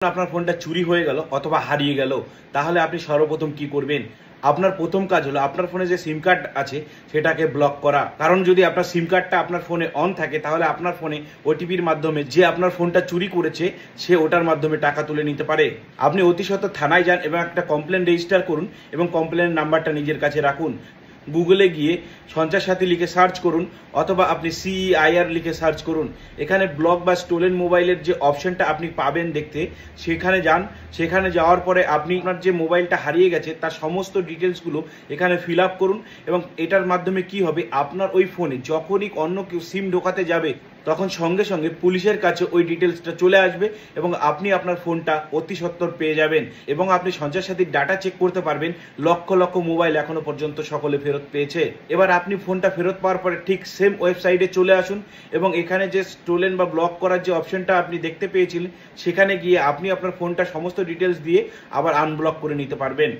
আপনার ফোনটা চুরি হয়ে গেল অথবা হারিয়ে গেল, তাহলে আপনি সর্বপ্রথম কি করবেন? আপনার প্রথম কাজ হলো আপনার ফোনে যে সিম কার্ড আছে সেটাকে ব্লক করা। কারণ যদি আপনার সিম কার্ডটা আপনার ফোনে অন থাকে তাহলে আপনার ফোনে ওটিপির মাধ্যমে যে আপনার ফোনটা চুরি করেছে সে ওটার মাধ্যমে টাকা তুলে নিতে পারে। আপনি অতি সত্বর থানায় যান এবং একটা কমপ্লেন রেজিস্টার করুন এবং কমপ্লেনের নাম্বারটা নিজের কাছে রাখুন। গুগলে গিয়ে সঞ্চয় সাথী লিখে সার্চ করুন অথবা আপনি CEIR লিখে সার্চ করুন। এখানে ব্লক বা স্টোলেন মোবাইলের যে অপশনটা আপনি পাবেন দেখতে, সেখানে যান। সেখানে যাওয়ার পরে আপনি আপনার যে মোবাইলটা হারিয়ে গেছে তার সমস্ত ডিটেলসগুলো এখানে ফিল আপ করুন এবং এটার মাধ্যমে কি হবে, আপনার ওই ফোনে যখনই অন্য কেউ সিম ঢোকাতে যাবে তখন সঙ্গে সঙ্গে পুলিশের কাছে ওই ডিটেলসটা চলে আসবে এবং আপনি আপনার ফোনটা অতি সত্বর পেয়ে যাবেন এবং আপনি সঞ্চয় সাথীর ডাটা চেক করতে পারবেন। লক্ষ লক্ষ মোবাইল এখনো পর্যন্ত সকলে ফেরত পেয়েছে। এবার আপনি ফোনটা ফেরত পাওয়ার পরে ঠিক সেম ওয়েবসাইটে চলে আসুন এবং এখানে যে স্টোলেন বা ব্লক করার যে অপশনটা আপনি দেখতে পেয়েছিলেন সেখানে গিয়ে আপনি আপনার ফোনটা সমস্ত ডিটেলস দিয়ে আবার আনব্লক করে নিতে পারবেন।